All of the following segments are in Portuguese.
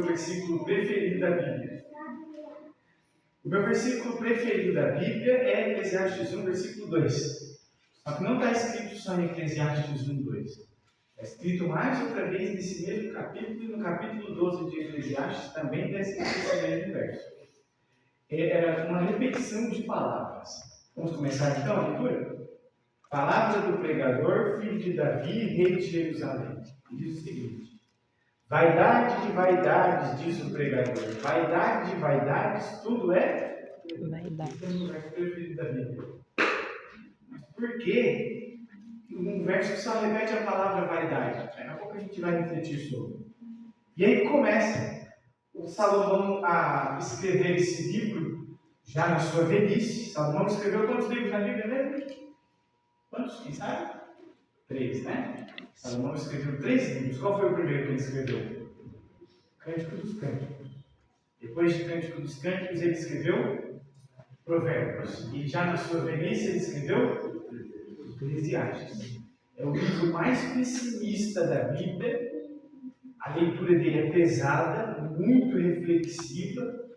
meu versículo preferido da Bíblia. O meu versículo preferido da Bíblia é Eclesiastes 1, versículo 2. Só que não está escrito só em Eclesiastes 1, 2. Está escrito mais outra vez nesse mesmo capítulo, e no capítulo 12 de Eclesiastes também está escrito esse mesmo verso. Era uma repetição de palavras. Vamos começar então a leitura? Palavra do pregador, filho de Davi, rei de Jerusalém. Diz o seguinte: vaidade de vaidades, diz o pregador. Vaidade de vaidades, tudo é vaidade. Esse é o verso preferido da Bíblia. Mas por que um verso que só repete a palavra vaidade? Daqui a pouco a gente vai refletir sobre. E aí começa o Salomão a escrever esse livro já na sua velhice. Salomão escreveu quantos livros na Bíblia mesmo? Quantos? Quem sabe? 3, né? Salomão escreveu 3 livros. Qual foi o primeiro que ele escreveu? Cântico dos Cânticos. Depois de Cântico dos Cânticos, ele escreveu Provérbios. E já na sua velhice, ele escreveu Eclesiastes. É o livro mais pessimista da Bíblia. A leitura dele é pesada, muito reflexiva.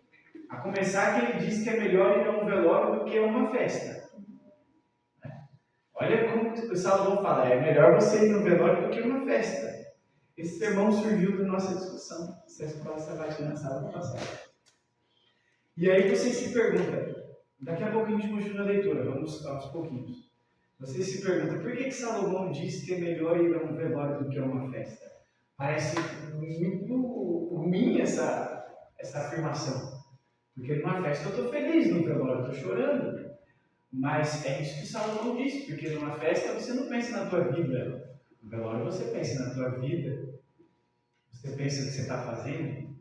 A começar que ele diz que é melhor ir a um velório do que a uma festa. Olha como o Salomão fala, é melhor você ir no velório do que uma festa. Esse sermão surgiu da nossa discussão, essa escola sabatina na sala passada. E aí você se pergunta, daqui a pouco a gente continua a leitura, vamos aos pouquinhos. Você se pergunta, por que Salomão diz que é melhor ir a um velório do que a uma festa? Parece muito ruim essa afirmação. Porque numa festa eu estou feliz, no velório eu estou chorando. Mas é isso que Salomão disse, porque numa festa você não pensa na tua vida. No velório você pensa na tua vida. Você pensa no que você está fazendo.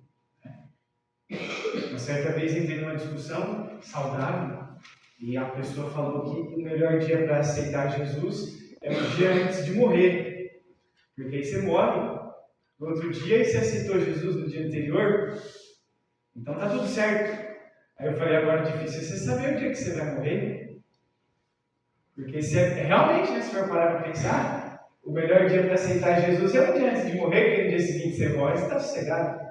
Uma certa vez entrei numa discussão saudável e a pessoa falou que o melhor dia para aceitar Jesus é o dia antes de morrer. Porque aí você morre no outro dia e você aceitou Jesus no dia anterior. Então tá tudo certo. Aí eu falei, agora é difícil você saber o dia que você vai morrer. Porque se realmente, né, se for parar para pensar, o melhor dia para aceitar Jesus é o dia antes de morrer, porque no dia seguinte você morre, você está sossegado.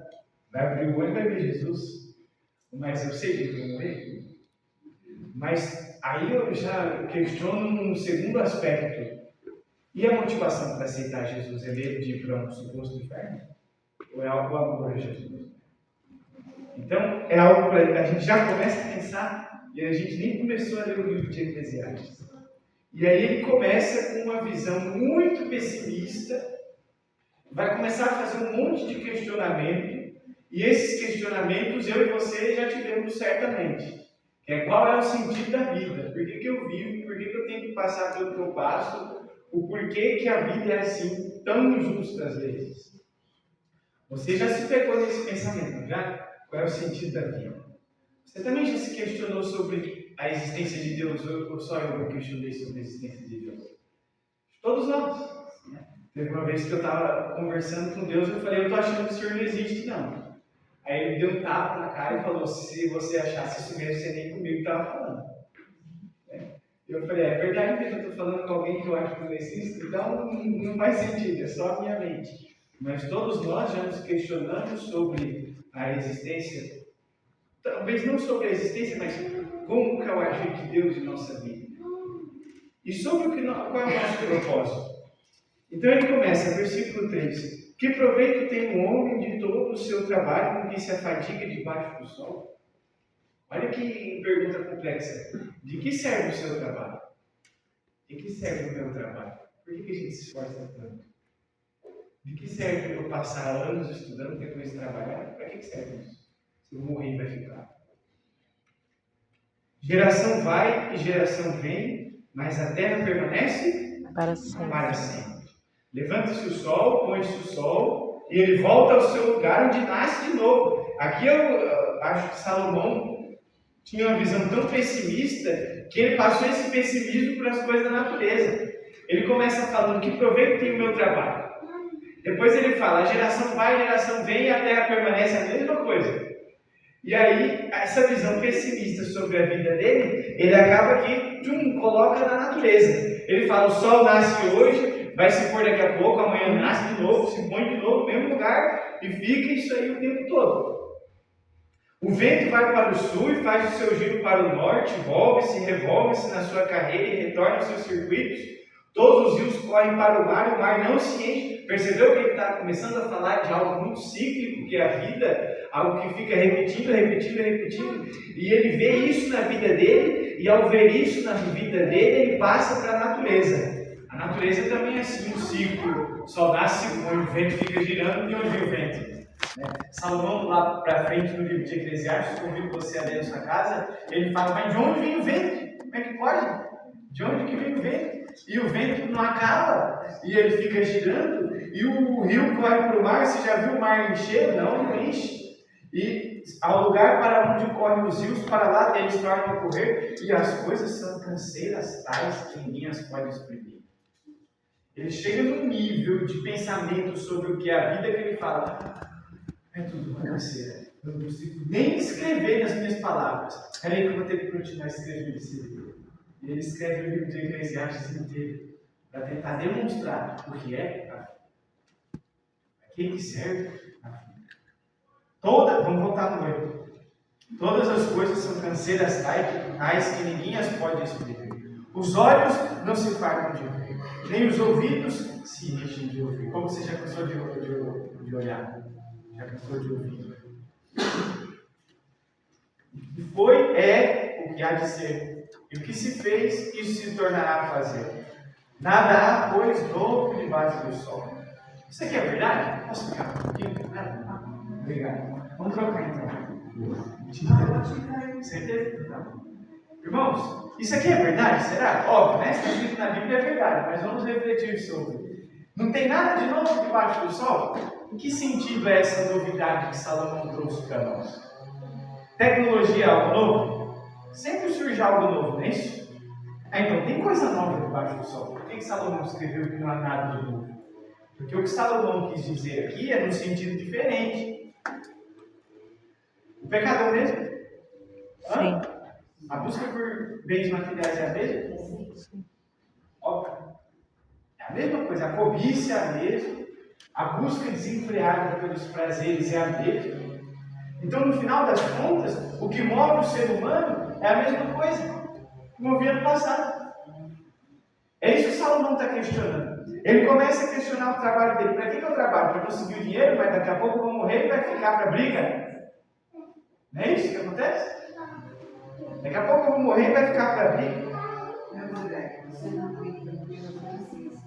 Vai abrir o olho e vai ver Jesus. Mas eu sei que eu vou morrer. Mas aí eu já questiono um segundo aspecto. E a motivação para aceitar Jesus é medo de ir para um suposto inferno? Ou é algo amor a Jesus? Então, é algo para a gente já começa a pensar, e a gente nem começou a ler o livro de Eclesiastes. E aí ele começa com uma visão muito pessimista, vai começar a fazer um monte de questionamento, e esses questionamentos eu e você já tivemos certamente. Que é qual é o sentido da vida? Por que eu vivo? Por que eu tenho que passar pelo que eu passo? O porquê que a vida é assim, tão injusta às vezes? Você já se pegou nesse pensamento, já? Qual é o sentido da vida? Você também já se questionou sobre a existência de Deus, ou só eu que questionei sobre a existência de Deus? Todos nós. Né? Teve uma vez que eu estava conversando com Deus, eu falei, eu estou achando que o Senhor não existe, não. Aí ele me deu um tapa na cara e falou, se você achasse isso mesmo, você nem comigo estava falando. Eu falei, é verdade que eu estou falando com alguém que eu acho que não existe, então não faz sentido, é só a minha mente. Mas todos nós já nos questionamos sobre a existência, talvez não sobre a existência, mas como que é o agir de Deus em nossa vida. E sobre qual é o nosso propósito. Então ele começa, versículo 3. Que proveito tem um homem de todo o seu trabalho com que se afadiga debaixo do sol? Olha que pergunta complexa. De que serve o seu trabalho? De que serve o meu trabalho? Por que a gente se esforça tanto? De que serve eu passar anos estudando, depois trabalhar? Para que serve isso? Se eu morrer, vai ficar. Geração vai e geração vem, mas a terra permanece para sempre. Levanta-se o sol, põe-se o sol, e ele volta ao seu lugar onde nasce de novo. Aqui eu acho que Salomão tinha uma visão tão pessimista que ele passou esse pessimismo para as coisas da natureza. Ele começa falando que proveito tem o meu trabalho. Depois ele fala, a geração vai, a geração vem e a terra permanece a mesma coisa. E aí, essa visão pessimista sobre a vida dele, ele acaba que coloca na natureza. Ele fala, o sol nasce hoje, vai se pôr daqui a pouco, amanhã nasce de novo, se põe de novo no mesmo lugar e fica isso aí o tempo todo. O vento vai para o sul e faz o seu giro para o norte, volve-se, revolve-se na sua carreira e retorna aos seus circuitos. Todos os rios correm para o mar não se enche. Percebeu que ele está começando a falar de algo muito cíclico, que é a vida, algo que fica repetindo, e ele vê isso na vida dele, e ao ver isso na vida dele, ele passa para a natureza. A natureza também é assim, um ciclo, só nasce, o vento fica girando, de onde vem o vento? Salomão, lá para frente no livro de Eclesiastes, convido você a ler na sua casa, ele fala, mas de onde vem o vento? Como é que pode? De onde que vem o vento? E o vento não acaba, e ele fica girando, e o rio corre para o mar. Você já viu o mar encher? Não enche. E ao lugar para onde correm os rios, para lá eles tornam a correr, e as coisas são canseiras tais que ninguém as pode exprimir. Ele chega num nível de pensamento sobre o que é a vida, que ele fala, é tudo uma canseira, eu não consigo nem escrever nas minhas palavras. É aí que eu vou ter que continuar escrevendo esse livro. E ele escreve o livro de Eclesiastes inteiro, para tentar demonstrar o que é a vida. A quem que serve a vida. Vamos voltar no 8. Todas as coisas são canseiras tais que ninguém as pode explicar. Os olhos não se fartam de ver, nem os ouvidos se enchem de ouvir. Como você já cansou de olhar? Já cansou de ouvir? O que foi, é o que há de ser. E o que se fez, isso se tornará a fazer. Nada há, pois, novo debaixo do sol. Isso aqui é verdade? Posso ficar um pouquinho? Obrigado. Vamos trocar então. Certeza? Não. Irmãos, isso aqui é verdade? Será? Óbvio, né? Se está escrito na Bíblia é verdade, mas vamos refletir sobre. Não tem nada de novo debaixo do sol? Em que sentido é essa novidade que Salomão trouxe para nós? Tecnologia é algo novo? Sempre surge algo novo, não é isso? Então, tem coisa nova debaixo do sol. Por que Salomão escreveu que não há nada de novo? Porque o que Salomão quis dizer aqui é num sentido diferente. O pecador mesmo? Sim. A busca por bens materiais é a mesma? Sim. Óbvio. É a mesma coisa. A cobiça é a mesma. A busca desenfreada pelos prazeres é a mesma. Então, no final das contas, o que move o ser humano é a mesma coisa que movia no passado. É isso que Salomão está questionando. Ele começa a questionar o trabalho dele. Para que eu trabalho? Para conseguir o dinheiro, mas daqui a pouco eu vou morrer e vai ficar para briga? Não é isso que acontece? Daqui a pouco eu vou morrer e vai ficar para briga? Você não acredita no que você precisa.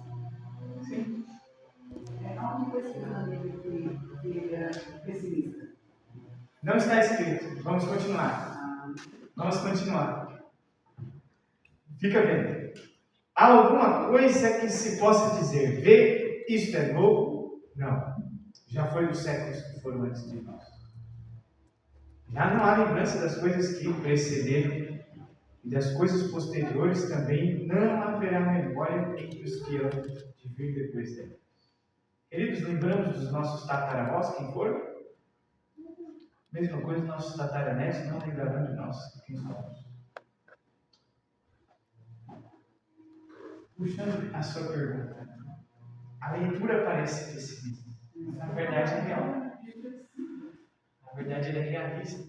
Sim. É a única coisa que eu não acredito que ele era pessimista. Não está escrito. Vamos continuar. Vamos continuar. Fica vendo. Há alguma coisa que se possa dizer, vê, isto é novo? Não. Já foi dos séculos que foram antes de nós. Já não há lembrança das coisas que precederam, e das coisas posteriores também não haverá memória entre os que hão de vir depois delas. Queridos, lembramos dos nossos tataravós, quem foram? Mesma coisa, nossos tataranetos não lembrarão de nós, quem somos. Puxando a sua pergunta, a leitura parece pessimista, mas na verdade é real. Na verdade, ele é realista.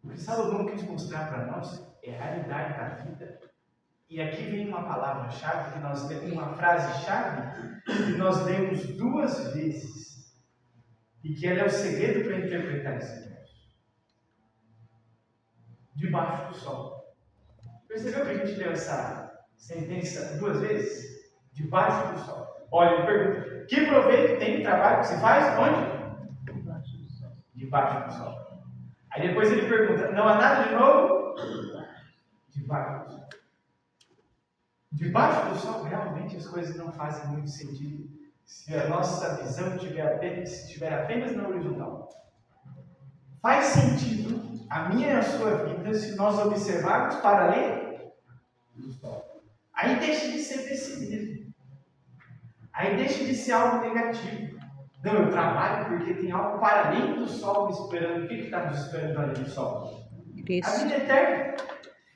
O que Salomão quis mostrar para nós é a realidade da vida. E aqui vem uma palavra-chave, uma frase-chave, que nós lemos 2 vezes. E que ela é o segredo para interpretar esse verso. Debaixo do sol. Percebeu que a gente leu essa sentença 2 vezes? Debaixo do sol. Olha, ele pergunta, que proveito tem o trabalho que se faz? Onde? Debaixo do sol. Debaixo do sol. Aí depois ele pergunta, não há nada de novo? Debaixo do sol. Debaixo do sol, realmente as coisas não fazem muito sentido se a nossa visão estiver apenas na horizontal. Faz sentido a minha e a sua vida se nós observarmos para além do sol. Aí deixa de ser pessimismo. Aí deixa de ser algo negativo. Não, eu trabalho porque tem algo para além do sol me esperando. O que está nos esperando além do sol? Cristo. A vida eterna.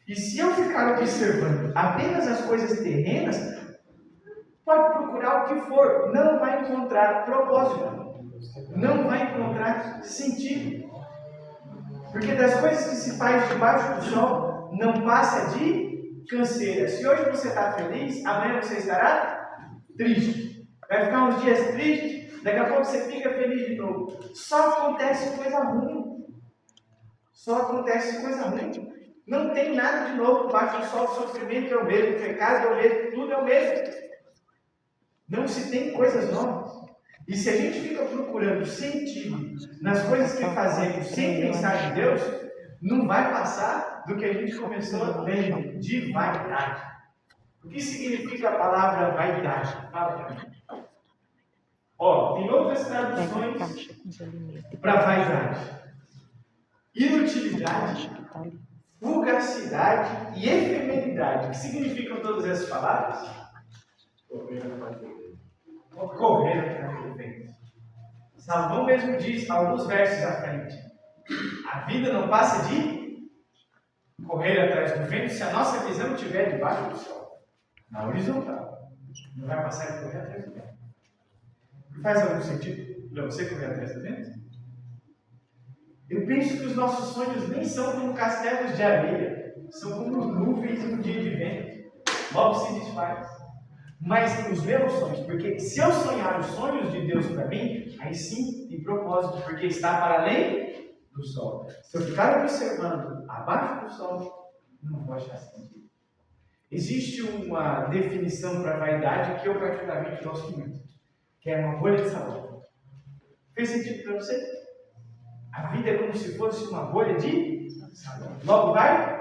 E se eu ficar observando apenas as coisas terrenas, procurar o que for, não vai encontrar propósito, não vai encontrar sentido. Porque das coisas que se faz debaixo do sol, não passa de canseira. Se hoje você está feliz, amanhã você estará triste. Vai ficar uns dias triste, daqui a pouco você fica feliz de novo. Só acontece coisa ruim. Só acontece coisa ruim. Não tem nada de novo debaixo do sol. O sofrimento é o mesmo, o pecado é o mesmo, tudo é o mesmo. Não se tem coisas novas. E se a gente fica procurando sentido nas coisas que fazemos sem pensar em Deus, não vai passar do que a gente começou lendo, de vaidade. O que significa a palavra vaidade? Fala para mim. Tem outras traduções para vaidade. Inutilidade, fugacidade e efemeridade. O que significam todas essas palavras? Correr atrás do vento. Salomão mesmo diz, alguns versos à frente, a vida não passa de correr atrás do vento se a nossa visão estiver debaixo do sol, na horizontal. Não vai passar de correr atrás do vento. Faz algum sentido para você correr atrás do vento? Eu penso que os nossos sonhos nem são como castelos de areia, são como nuvens em um dia de vento. Logo se desfaz. Mas os meus sonhos, porque se eu sonhar os sonhos de Deus para mim, aí sim tem propósito, porque está para além do sol. Se eu ficar observando abaixo do sol, não vou achar sentido. Existe uma definição para vaidade que eu particularmente gosto muito, que é uma bolha de sabão. Fez sentido para você? A vida é como se fosse uma bolha de sabão. Logo vai?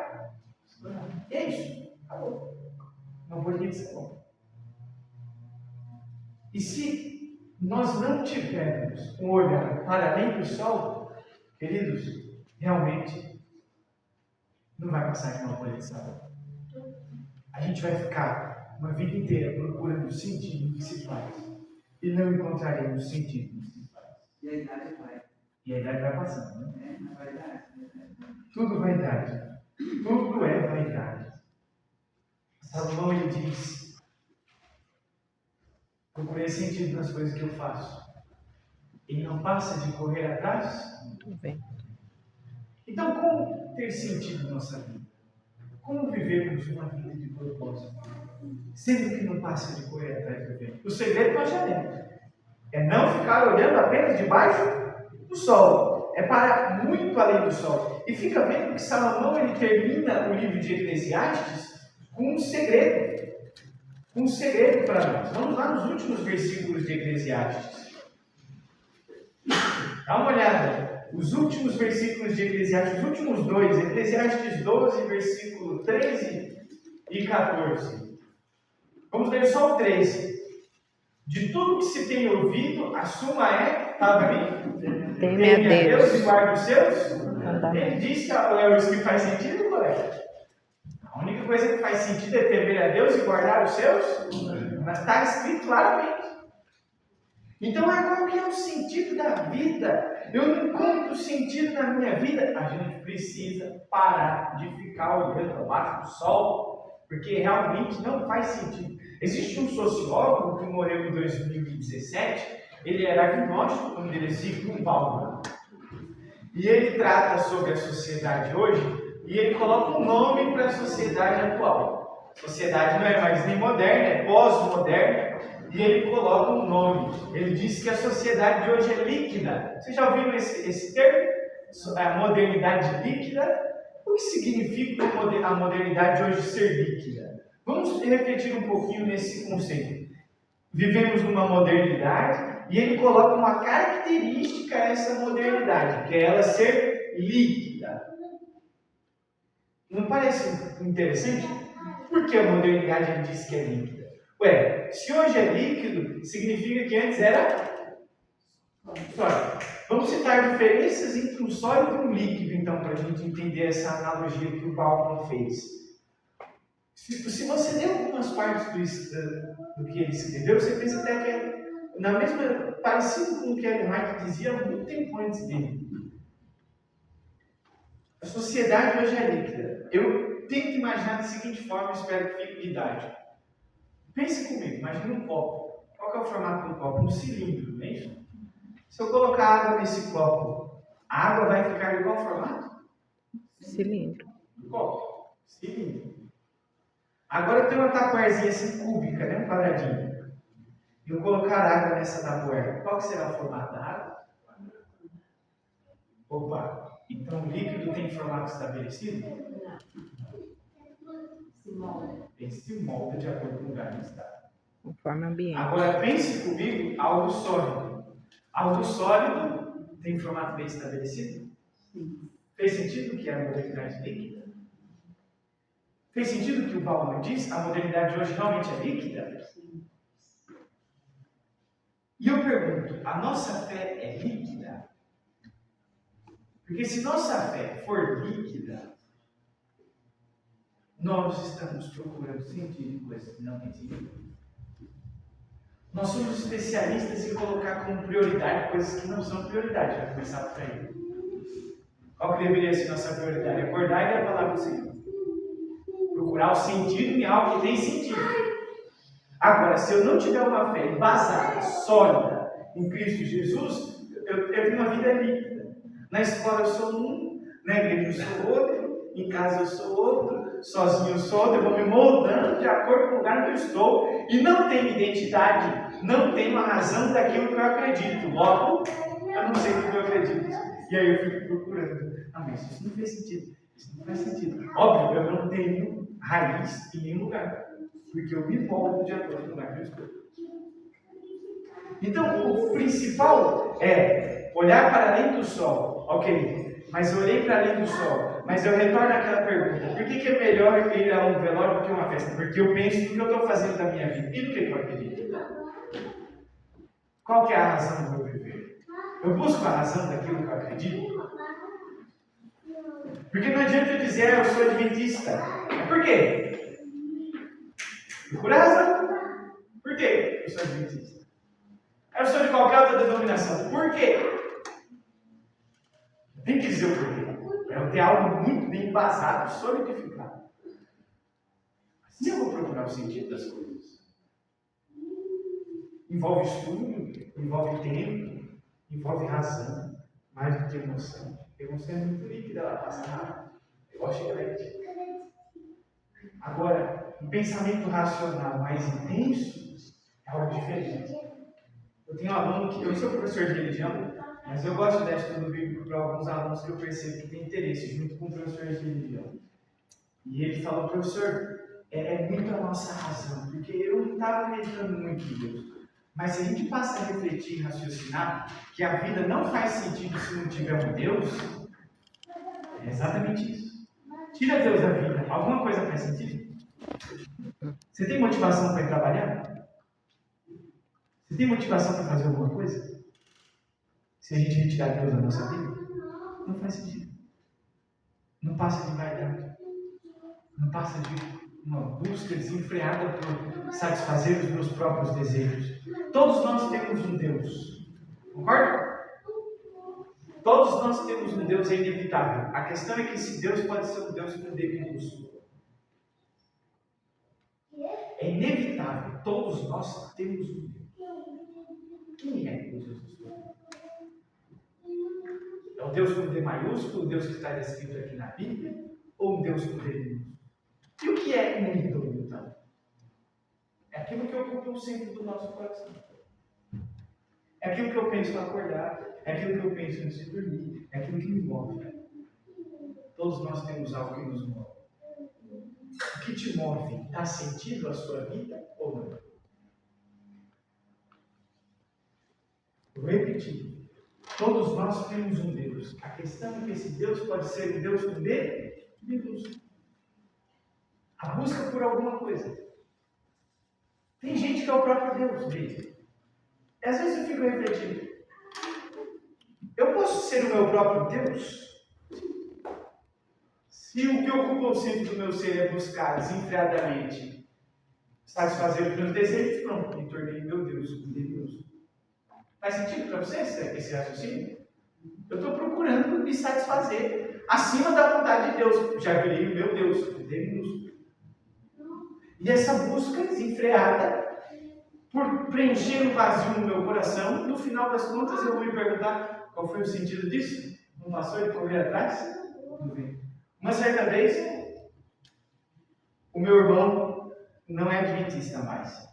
É isso. Acabou. Uma bolha de sabão. E se nós não tivermos um olhar para além do sol, queridos, realmente não vai passar de uma bolha de sabão. A gente vai ficar uma vida inteira procurando sentido no que se faz e não encontraremos sentido no que se faz. E a idade vai. E a idade vai passando, né? Na vaidade. Tudo vaidade. Tudo é vaidade. Salomão ele diz: procurei sentido nas coisas que eu faço. E não passa de correr atrás? Então, como ter sentido na nossa vida? Como vivermos uma vida de propósito? Sendo que não passa de correr atrás do vento. O segredo nós já temos. É não ficar olhando apenas debaixo do sol. É para muito além do sol. E fica vendo que Salomão ele termina o livro de Eclesiastes com um segredo. Um segredo para nós. Vamos lá nos últimos versículos de Eclesiastes. Dá uma olhada. Os últimos versículos de Eclesiastes, os últimos dois, Eclesiastes 12, versículo 13 e 14. Vamos ler só o 13. De tudo que se tem ouvido, a suma é, fala para mim, teme a Deus e guarde os seus. mandamentos. Ele diz que é isso que faz sentido, colega. A única coisa que faz sentido é temer a Deus e guardar os seus. Mas está escrito claramente. Então, qual que é o sentido da vida? Eu não encontro sentido na minha vida. A gente precisa parar de ficar olhando abaixo do sol, porque realmente não faz sentido. Existe um sociólogo que morreu em 2017, ele era agnóstico, o nome dele é Zygmunt Bauman. E ele trata sobre a sociedade hoje, e ele coloca um nome para a sociedade atual. A sociedade não é mais nem moderna, é pós-moderna. E ele coloca um nome. Ele diz que a sociedade de hoje é líquida. Vocês já ouviram esse termo? A modernidade líquida? O que significa a modernidade de hoje ser líquida? Vamos refletir um pouquinho nesse conceito. Vivemos numa modernidade e ele coloca uma característica a essa modernidade, que é ela ser líquida. Não parece interessante? Por que a modernidade ele diz que é líquida? Se hoje é líquido, significa que antes era sólido. Vamos citar diferenças entre um sólido e um líquido, então, para a gente entender essa analogia que o Bauman fez. Se você ler algumas partes do que ele escreveu, você pensa até que é parecido com o que Ellen White dizia há muito tempo antes dele. A sociedade hoje é líquida. Eu tento imaginar da seguinte forma, espero que fique didático. Pense comigo, imagine um copo. Qual que é o formato do copo? Um cilindro, não é isso? Se eu colocar água nesse copo, a água vai ficar de qual formato? Cilindro. Do copo. Cilindro. Agora eu tenho uma tapuerzinha assim cúbica, né? Um quadradinho. E eu colocar água nessa tapuer, qual que será o formato da água? Opa! Então o líquido tem formato estabelecido? Ele se molda de acordo com o lugar onde está. Conforme o ambiente. Agora pense comigo algo sólido. Algo sólido tem formato bem estabelecido? Sim. Fez sentido que é a modalidade líquida? Fez sentido que o Paulo diz? A modalidade hoje realmente é líquida? Sim. E eu pergunto, a nossa fé é líquida? Porque se nossa fé for líquida, nós estamos procurando sentido em coisas que não têm sentido. Nós somos especialistas em colocar como prioridade coisas que não são prioridade. Já começar por aí. Qual que deveria ser nossa prioridade? Acordar e ler a palavra do Senhor. Procurar o sentido em algo que tem sentido. Agora, se eu não tiver uma fé embasada, sólida em Cristo Jesus, eu tenho uma vida líquida. Na escola eu sou um, na igreja eu sou outro, em casa eu sou outro, sozinho eu sou outro, eu vou me moldando de acordo com o lugar onde eu estou e não tenho identidade, não tenho a razão daquilo que eu acredito. Logo, eu não sei o que eu acredito. E aí eu fico procurando. Ah, mas isso não faz sentido. Isso não faz sentido. Óbvio, eu não tenho raiz em nenhum lugar, porque eu me moldo de acordo com o lugar que eu estou. Então, o principal é olhar para além do sol. Ok, mas eu olhei para além do sol. Mas eu retorno àquela pergunta: por que é melhor ir a um velório do que a uma festa? Porque eu penso no que eu estou fazendo da minha vida e no que eu acredito. Qual que é a razão do meu viver? Eu busco a razão daquilo que eu acredito? Porque não adianta eu dizer, eu sou adventista. Por quê? Procura a razão. Por quê eu sou adventista? Eu sou de qualquer outra denominação. Por quê? Tem que dizer o porquê. Eu ter algo muito bem embasado, solidificado. Assim eu vou procurar o sentido das coisas. Envolve estudo, envolve tempo, envolve razão, mais do que emoção. A emoção é muito líquida, ela passa rápido. Eu acho chiclete. Agora, um pensamento racional mais intenso é algo diferente. Eu tenho um aluno que, eu sou professor de religião, mas eu gosto de dar estudo bíblico para alguns alunos que eu percebo que têm interesse, junto com professores de religião. E ele falou: professor, é muito a nossa razão, porque eu não estava meditando muito em Deus. Mas se a gente passa a refletir e raciocinar que a vida não faz sentido se não tiver um Deus, é exatamente isso. Tira Deus da vida, alguma coisa faz sentido? Você tem motivação para ir trabalhar? Você tem motivação para fazer alguma coisa? Se a gente retirar Deus da nossa vida, não faz sentido. Não passa de vaidade. Não passa de uma busca desenfreada por satisfazer os meus próprios desejos. Todos nós temos um Deus. Concorda? Todos nós temos um Deus, é inevitável. A questão é que esse Deus pode ser um Deus com D minúsculo. É inevitável. Todos nós temos um Deus. Quem é o Deus dos povos? É o Deus com D maiúsculo, o Deus que está descrito aqui na Bíblia, ou um Deus com D minúsculo? E o que é um ídolo, então? É aquilo que ocupa o centro do nosso coração. É aquilo que eu penso ao acordar, é aquilo que eu penso antes de dormir, é aquilo que me move. Todos nós temos algo que nos move. O que te move dá sentido à sua vida ou não? Eu vou repetir. Todos nós temos um Deus. A questão é que esse Deus pode ser um Deus com D minúsculo. A busca por alguma coisa. Tem gente que é o próprio Deus dele. E às vezes eu fico refletindo. Eu posso ser o meu próprio Deus? Se o que ocupa o centro do meu ser é buscar desenfreadamente satisfazer os meus desejos, pronto, me tornei meu Deus, um Deus. Faz sentido para você esse raciocínio? Eu estou procurando me satisfazer acima da vontade de Deus. Já virei o meu Deus, um Deus. E essa busca desenfreada por preencher um vazio no meu coração. No final das contas, eu vou me perguntar qual foi o sentido disso. Não passou de correr atrás? Não vi. Uma certa vez, o meu irmão não é adventista mais.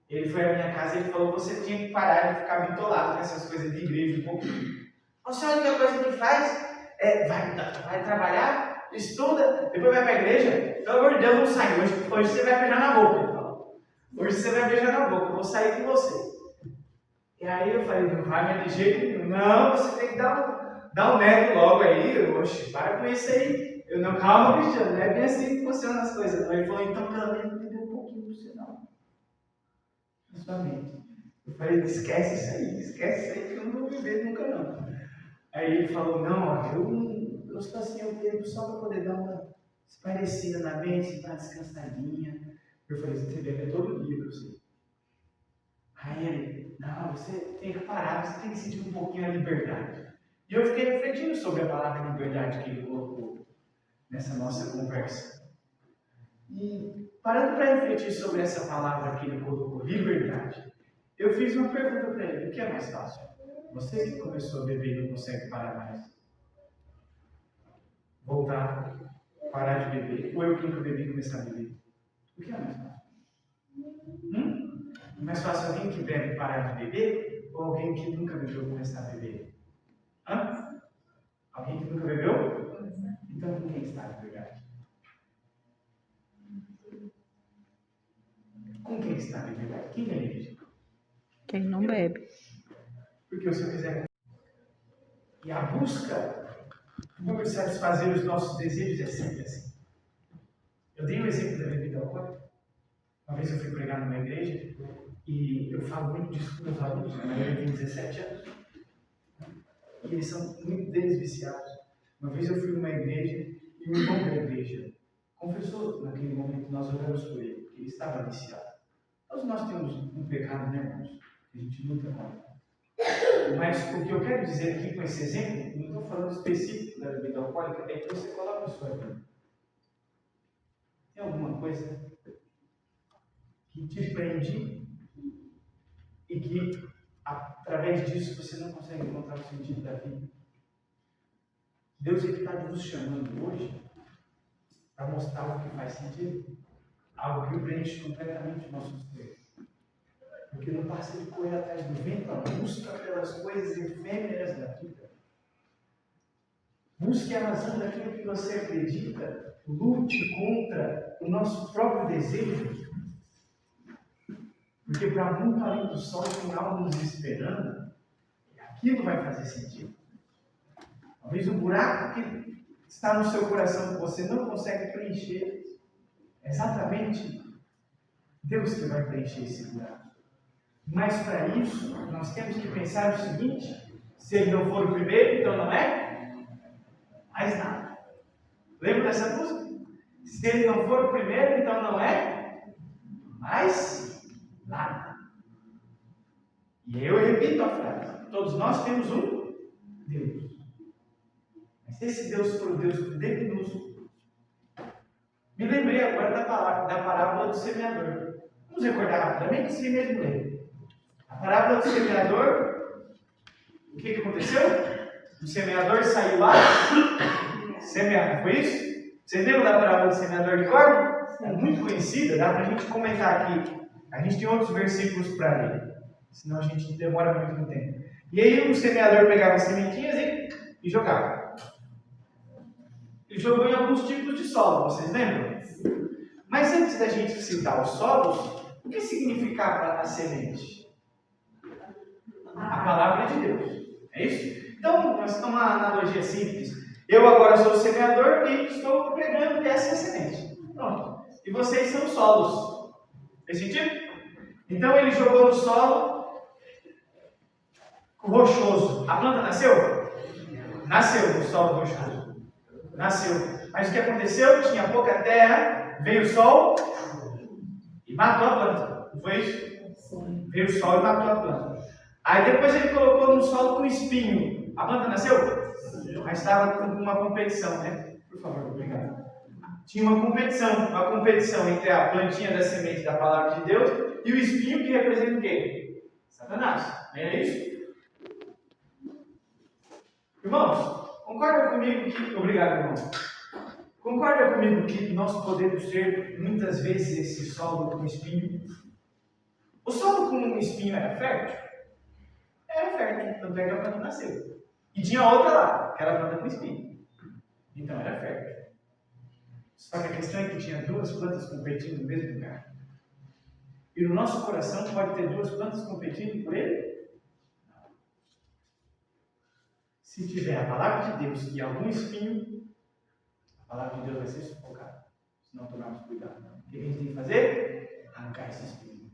Ele foi à minha casa e ele falou: você tinha que parar de ficar bitolado com essas coisas de igreja um pouquinho. Você a única coisa que faz é vai trabalhar, estuda, depois vai para a igreja. Pelo amor de Deus, não sai. Hoje você vai beijar na boca. Ele falou. Hoje você vai beijar na boca, eu vou sair com você. E aí eu falei: não vai mais de jeito nenhum. Não, você tem que dar um neto logo aí. Oxe, para com isso aí. Eu não, calma, Cristiano, não é bem assim que funcionam as coisas. Não. Ele falou: então pelo menos me dê um pouquinho do sinal. Na sua mente. Eu falei: esquece isso aí que eu não vou viver nunca não. Aí ele falou: não, eu estou assim o tempo só para poder dar uma esparecida na mente, dar uma descansadinha. Eu falei: você bebe todo dia, eu sei. Aí ele: não, você tem que parar, você tem que sentir um pouquinho a liberdade. E eu fiquei refletindo sobre a palavra liberdade que ele colocou nessa nossa conversa. E parando para refletir sobre essa palavra que ele colocou, liberdade, eu fiz uma pergunta para ele: o que é mais fácil? Você que começou a beber e não consegue parar mais, voltar, parar de beber, ou eu que nunca bebi e começar a beber? O que é mais fácil? É mais fácil alguém que bebe parar de beber, ou alguém que nunca bebeu começar a beber? Alguém que nunca bebeu? Então com quem está de verdade? Com quem está de verdade? Quem é ele? Quem não bebe. Porque se eu quiser. E a busca por satisfazer os nossos desejos é sempre assim. Eu dei um exemplo da bebida alcoólica. Uma vez eu fui pregar numa igreja e eu falo muito disso com meus alunos, a maioria tem 17 anos. E eles são muito deles viciados. Uma vez eu fui numa igreja e o irmão da igreja confessou naquele momento, nós oramos por ele, porque ele estava viciado. Todos nós temos um pecado, né, irmãos? A gente luta contra. Mas o que eu quero dizer aqui com esse exemplo, não estou falando específico da bebida alcoólica, é que você coloca a sua vida. Tem alguma coisa que te prende e que, através disso, você não consegue encontrar o sentido da vida? Deus está nos chamando hoje para mostrar o que faz sentido, algo que preenche completamente o nosso ser. Porque não passa de correr atrás do vento, a busca pelas coisas efêmeras da vida. Busque a razão daquilo que você acredita, lute contra o nosso próprio desejo. Porque para muito além do sol tem algo nos esperando, e aquilo vai fazer sentido. Talvez o buraco que está no seu coração que você não consegue preencher, é exatamente Deus que vai preencher esse buraco. Mas para isso, nós temos que pensar o seguinte: se ele não for o primeiro, então não é mais nada. Lembra dessa música? Se ele não for o primeiro, então não é mais nada. E eu repito a frase: todos nós temos um Deus. Mas se esse Deus for o Deus pecaminoso, me lembrei agora da parábola do semeador. Vamos recordar rapidamente, se mesmo ler. A parábola do semeador, o que aconteceu? O semeador saiu lá, semear, foi isso? Vocês lembram da parábola do semeador de cor? É muito conhecida, dá para a gente comentar aqui. A gente tem outros versículos para ler, senão a gente demora muito no tempo. E aí o semeador pegava as sementinhas e jogava. Ele jogou em alguns tipos de solo, vocês lembram? Mas antes da gente citar os solos, o que significava a semente? A palavra de Deus. É isso? Então, uma analogia simples. Eu agora sou o semeador e estou pregando que essa é a semente. Pronto. E vocês são solos. Fez sentido? Então ele jogou no solo rochoso. A planta nasceu? Nasceu no solo rochoso. Nasceu. Mas o que aconteceu? Tinha pouca terra, veio o sol e matou a planta. Não foi isso? Veio o sol e matou a planta. Aí depois ele colocou no solo com espinho. A planta nasceu? Mas estava com uma competição, né? Por favor, obrigado. tinha uma competição entre a plantinha da semente da palavra de Deus e o espinho que representa o quê? Satanás. Não é isso? Irmãos, concorda comigo que... Obrigado, irmão. Concorda comigo que nós podemos ter, muitas vezes, esse solo com espinho? O solo com espinho era fértil? Era fértil, tanto é que a planta nasceu. E tinha outra lá, que era a planta com espinho. Então era fértil. Só que a questão é que tinha duas plantas competindo no mesmo lugar. E no nosso coração pode ter duas plantas competindo por ele? Não. Se tiver a palavra de Deus e algum espinho, a palavra de Deus vai ser sufocada. Se não tomarmos cuidado. O que a gente tem que fazer? Arrancar esse espinho.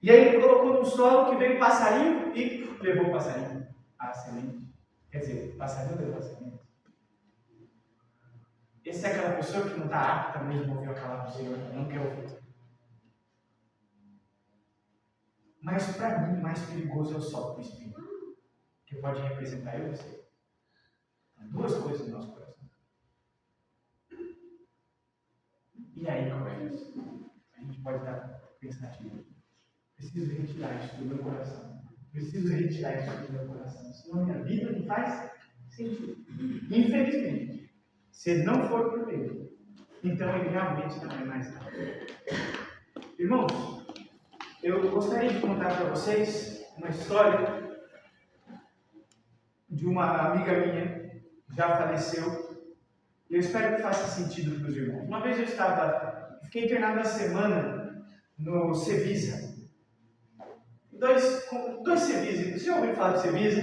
E aí ele colocou no solo que veio passarinho e levou o passarinho à semente. Quer dizer, o passarinho levou a semente. Essa é aquela pessoa que não está apta mesmo a ouvir a palavra do Senhor, não quer ouvir. Mas para mim, mais perigoso é o solo com espinho, que pode representar eu e você. Duas coisas no nosso coração. E aí, colegas, a gente pode estar pensativo. Preciso retirar isso do meu coração. Preciso retirar isso do meu coração. Senão minha vida não faz sentido. Infelizmente, se não for por Deus, então ele realmente não é mais nada. Irmãos, eu gostaria de contar para vocês uma história de uma amiga minha, já faleceu. Eu espero que faça sentido para os irmãos. Uma vez fiquei internado uma semana no Cevisa. Dois Cevisa. Você já ouviu falar de Cevisa?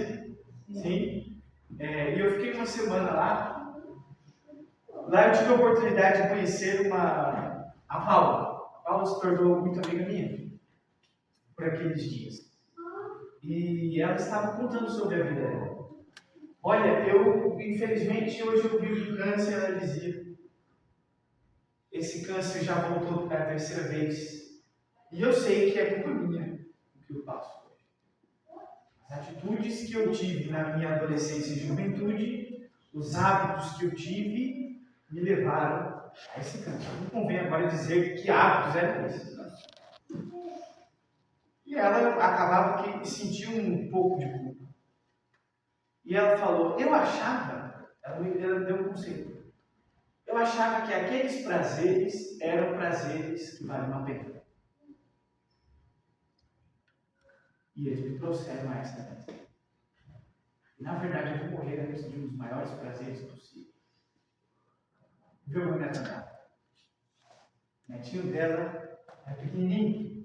Sim. E eu fiquei uma semana lá. Lá eu tive a oportunidade de conhecer a Paula. A Paula se tornou muito amiga minha por aqueles dias. E ela estava contando sobre a vida dela. Olha, infelizmente, hoje eu vi um câncer, ela dizia. Esse câncer já voltou para a terceira vez. E eu sei que é culpa minha o que eu passo hoje. As atitudes que eu tive na minha adolescência e juventude, os hábitos que eu tive, me levaram a esse câncer. Não convém agora dizer que hábitos eram esses. Né? E ela acabava que sentia um pouco de culpa. E ela falou, ela deu um conselho. Eu achava que aqueles prazeres eram prazeres que valiam a pena. E eles me trouxeram a essa meta. E na verdade eu vou morrer antes de um dos maiores prazeres possíveis. Viu meu neto andar? O netinho dela era pequenininho.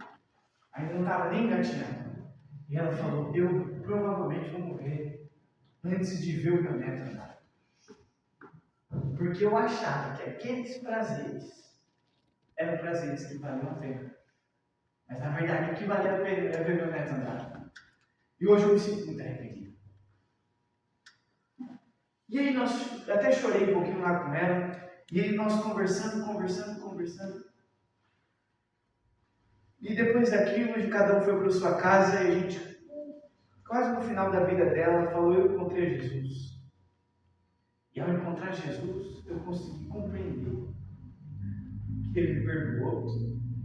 Ainda não estava nem engatinhando. E ela falou, eu provavelmente vou morrer antes de ver o meu neto andar. Porque eu achava que aqueles prazeres eram prazeres que valiam a pena. Mas na verdade o que valia a pena era ver meu neto andar. E hoje eu me sinto muito arrependido. E aí eu até chorei um pouquinho lá com ela. E aí nós conversando. E depois daquilo, cada um foi para sua casa e a gente, quase no final da vida dela, falou, eu encontrei Jesus. E ao encontrar Jesus, eu consegui compreender que Ele me perdoou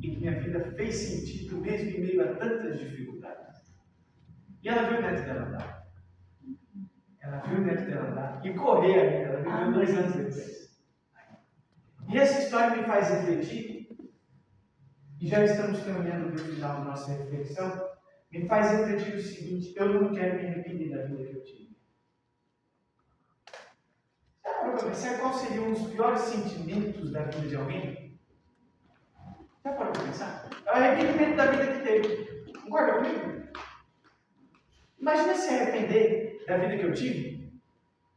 e que minha vida fez sentido mesmo em meio a tantas dificuldades. E ela viu o neto dela andar. E correr ainda, ela viveu 2 anos depois. E essa história me faz refletir, e já estamos caminhando para o final da nossa reflexão, me faz refletir o seguinte, eu não quero me arrepender da vida que eu tive. Sabe qual seria um dos piores sentimentos da vida de alguém? Já parou para pensar? É o arrependimento da vida que teve. Concorda comigo? Imagina se arrepender da vida que eu tive.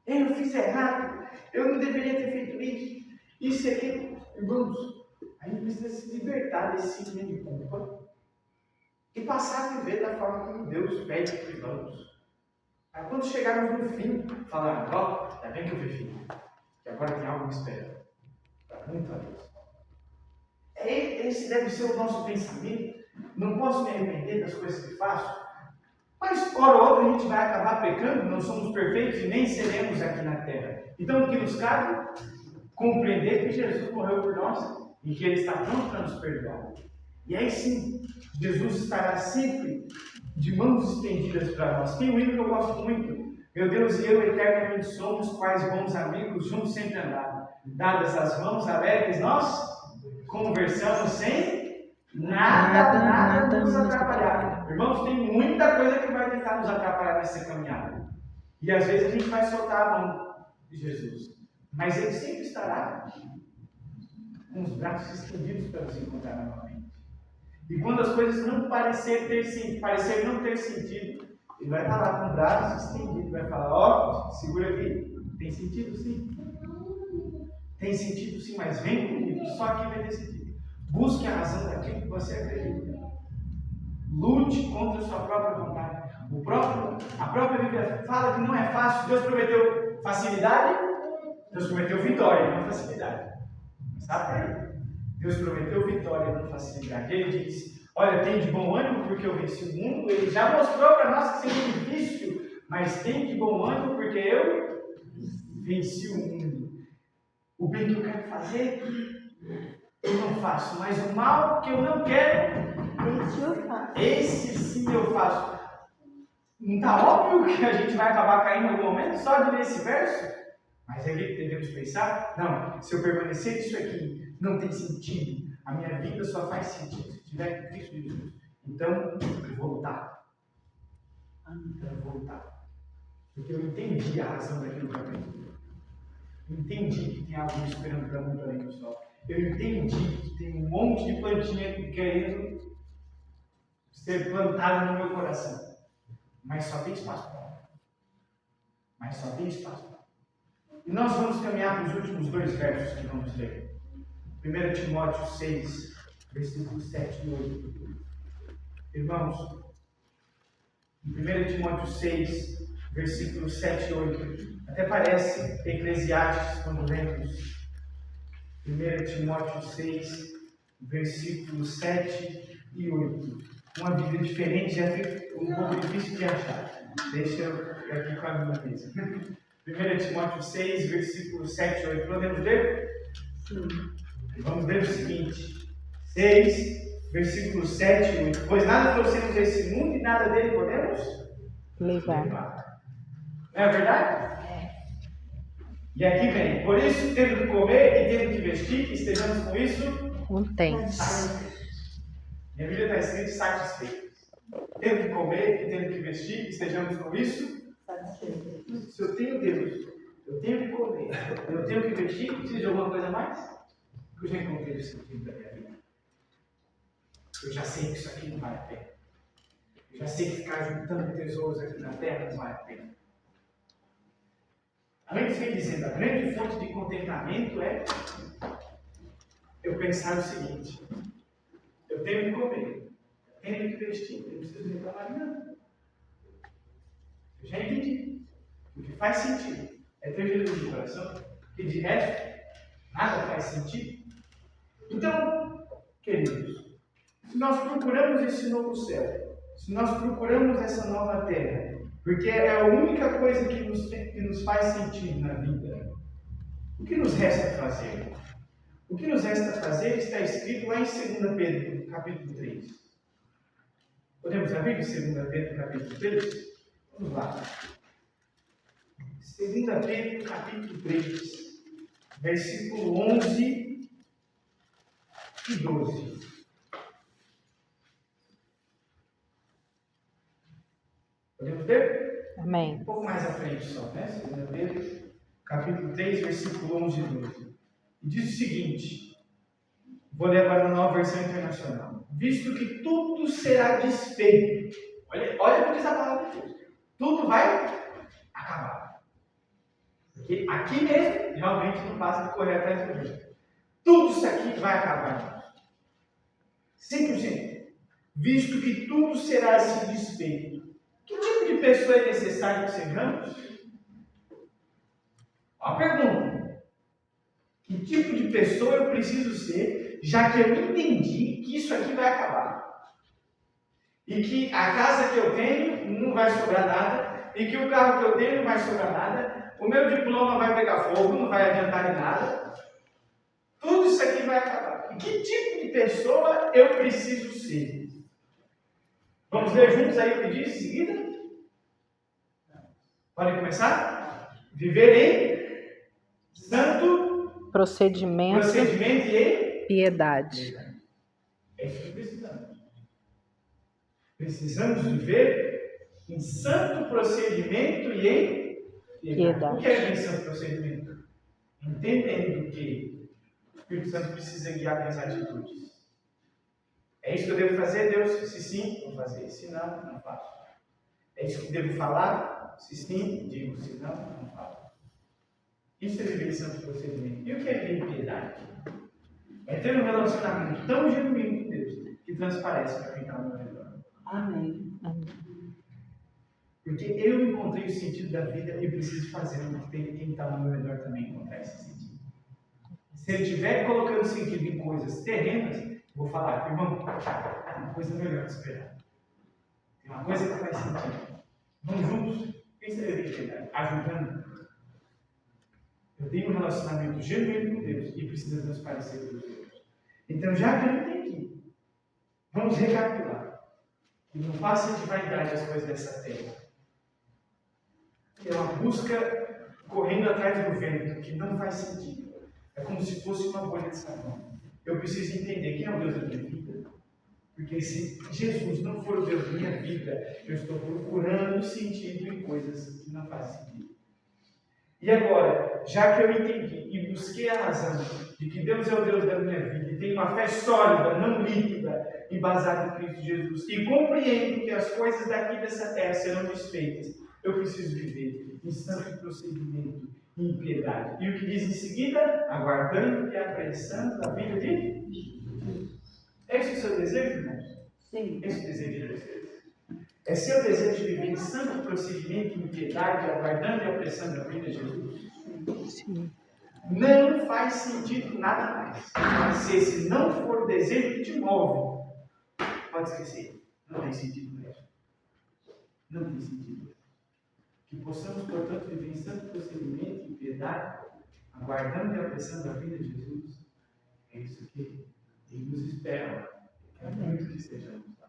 Eu fiz errado, eu não deveria ter feito isso e aquilo. Irmãos, a gente precisa se libertar desse sentimento de culpa e passar a viver da forma como Deus pede que vivamos. Aí quando chegarmos no fim, falar, ó, tá bem que eu vivi, que agora tem algo que me espera. Para muito a Deus. Esse deve ser o nosso pensamento. Não posso me arrepender das coisas que faço. Mas, hora ou outra, a gente vai acabar pecando, não somos perfeitos e nem seremos aqui na terra. Então, o que nos cabe? compreender que Jesus morreu por nós e que Ele está pronto para nos perdoar. E aí sim, Jesus estará sempre de mãos estendidas para nós. Tem um hino que eu gosto muito. Meu Deus e eu eternamente somos quais bons amigos, juntos sempre andar. Dadas as mãos alegres, nós conversamos sem nada nos atrapalhar. Irmãos, tem muita coisa que vai tentar nos atrapalhar nessa caminhada. E às vezes a gente vai soltar a mão de Jesus. Mas Ele sempre estará com os braços estendidos para nos encontrar novamente. E quando as coisas não parecerem não ter sentido, Ele vai estar lá com os braços estendidos, vai falar, ó, segura aqui, tem sentido sim. Tem sentido sim, mas vem comigo, só aqui vai ter sentido. Busque a razão daquilo que você acredita. Lute contra a sua própria vontade. A própria Bíblia fala que não é fácil. Deus prometeu facilidade, Deus prometeu vitória, não facilidade. Sabe aí? Deus prometeu vitória, não facilidade. Ele disse, olha, tem de bom ânimo porque eu venci o mundo. Ele já mostrou para nós que seria difícil, mas tem de bom ânimo porque eu venci o mundo. O bem que eu quero fazer, eu não faço, mas o mal que eu não quero, esse sim eu faço. Não está óbvio que a gente vai acabar caindo em algum momento só de ler esse verso? Mas é ali que devemos pensar, não, se eu permanecer nisso aqui, não tem sentido. A minha vida só faz sentido se tiver com Cristo Jesus. Então, eu vou lutar. Então, eu vou lutar. Porque eu entendi a razão daquilo que eu acredito. Eu entendi que tem algo me esperando para muito além do sol. Eu entendi que tem um monte de plantinha querendo ser plantada no meu coração. Mas só tem espaço para ela. Mas só tem espaço para ela. E nós vamos caminhar para os últimos dois versos que vamos ler. 1 Timóteo 6, versículos 7 e 8. Irmãos, em 1 Timóteo 6, versículos 7 e 8, até parece Eclesiastes quando lemos 1 Timóteo 6, versículos 7 e 8. Uma Bíblia diferente, é um pouco difícil de achar. Deixa eu aqui com a minha mesa. 1 Timóteo 6, versículos 7 e 8. Podemos ler? Sim. Vamos ler o seguinte: 6, versículos 7 e 8. Pois nada trouxemos a esse mundo e nada dele podemos levar. Não é verdade? É. E aqui vem: por isso, tendo que comer e tendo que vestir, estejamos com isso contentes. Minha Bíblia está escrito satisfeitos. Tendo que comer e tendo que vestir, estejamos com isso satisfeitos. Se eu tenho Deus, eu tenho que comer, eu tenho que vestir, preciso de alguma coisa mais? Eu já encontrei o sentido da minha vida. Eu já sei que isso aqui não vale a pena. Eu já sei que ficar juntando tesouros aqui na terra não vale a pena. Além de vem dizendo, a grande fonte de contentamento é eu pensar o seguinte: eu tenho que comer, eu tenho que vestir, eu não preciso reclamar de nada. Eu já entendi. O que faz sentido é ter Jesus no coração, e de resto, nada faz sentido. Então, queridos, se nós procuramos esse novo céu, se nós procuramos essa nova terra, porque é a única coisa que nos faz sentido na vida, o que nos resta fazer? O que nos resta fazer está escrito lá em 2 Pedro, capítulo 3. Podemos abrir em 2 Pedro, capítulo 3? Vamos lá. 2 Pedro, capítulo 3, versículo 11 e 12. Podemos ver? Amém. Um pouco mais à frente só, né? 2 Pedro, capítulo 3, versículo 11 e 12. E diz o seguinte, vou ler agora na Nova Versão Internacional. Visto que tudo será desfeito. Olha o que diz a palavra de Deus. Tudo vai acabar. Porque aqui mesmo, realmente não basta correr atrás do Deus. Tudo isso aqui vai acabar. 100%. Visto que tudo será assim desfeito. Que tipo de pessoa é necessário que sejamos? Ó a pergunta. Que tipo de pessoa eu preciso ser, já que eu entendi que isso aqui vai acabar? E que a casa que eu tenho não vai sobrar nada, e que o carro que eu tenho não vai sobrar nada, o meu diploma vai pegar fogo, não vai adiantar em nada, Tudo isso aqui vai acabar. E que tipo de pessoa eu preciso ser? Vamos ler juntos aí o que diz em seguida? Podem começar? Viver em santo Procedimento, procedimento e em piedade. É isso que precisamos. Precisamos viver em santo procedimento e em piedade. O que é viver em santo procedimento? Entendendo que o Espírito Santo precisa guiar minhas atitudes. É isso que eu devo fazer, Deus? Se sim, vou fazer. Se não, não faço. É isso que devo falar? Se sim, digo. Se não, não falo. Isso é viver em santo procedimento. E o que é viver em piedade? É ter um relacionamento tão genuíno com Deus que transparece para quem está ao meu redor. Amém. Porque eu encontrei o sentido da vida e preciso fazer o que quem está ao meu redor também encontrar esse sentido. Se ele estiver colocando sentido em coisas terrenas, vou falar, irmão, tem uma coisa melhor de esperar. Tem uma coisa que faz sentido. Vamos juntos? Isso é verdade. Ajudando. Eu tenho um relacionamento genuíno com Deus e preciso transparecer para os outros. Então, já que eu entendi, vamos recapitular. E não faça de vaidade as coisas dessa terra. É uma busca correndo atrás do vento, que não faz sentido. É como se fosse uma bolha de sabão. Eu preciso entender quem é o Deus da minha vida. Porque se Jesus não for o Deus da minha vida, eu estou procurando sentido em coisas que não fazem sentido. E agora, já que eu entendi e busquei a razão de que Deus é o Deus da minha vida e tenho uma fé sólida, não líquida, embasada em Cristo Jesus, e compreendo que as coisas daqui dessa terra serão desfeitas, eu preciso viver em santo procedimento e em piedade. E o que diz em seguida? Aguardando e apressando a vida de Jesus. É esse o seu desejo, irmãos? Sim. Esse é o desejo de vocês. É seu desejo de viver em santo procedimento, em piedade, aguardando e apressando a vida de Jesus? Sim. Não faz sentido nada mais. Mas se esse não for o desejo que te move, pode esquecer. Não tem sentido mesmo. Não tem sentido. Que possamos, portanto, viver em santo procedimento, em piedade, aguardando e apressando a vida de Jesus. É isso que Ele nos espera. É muito que estejamos lá.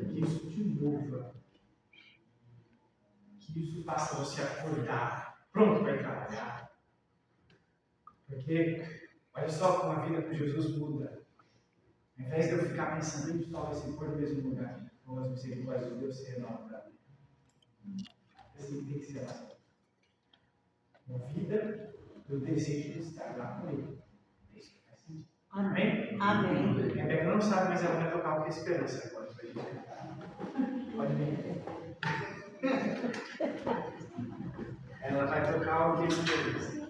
Que isso te mova. Que isso faça você acordar, pronto para ir trabalhar. Porque, olha só como a vida com Jesus muda. Ao invés de eu ficar pensando, o sol vai se pôr no mesmo lugar, ou as misericórdias de Deus se renovam para mim. Assim tem que ser assim. Uma vida do desejo de estar lá com Ele. É isso que faz sentido. Amém? Amém. Rebeca não sabe, mas ela vai tocar o que é esperança agora. Pode vir. Ela vai tocar o que é esperança.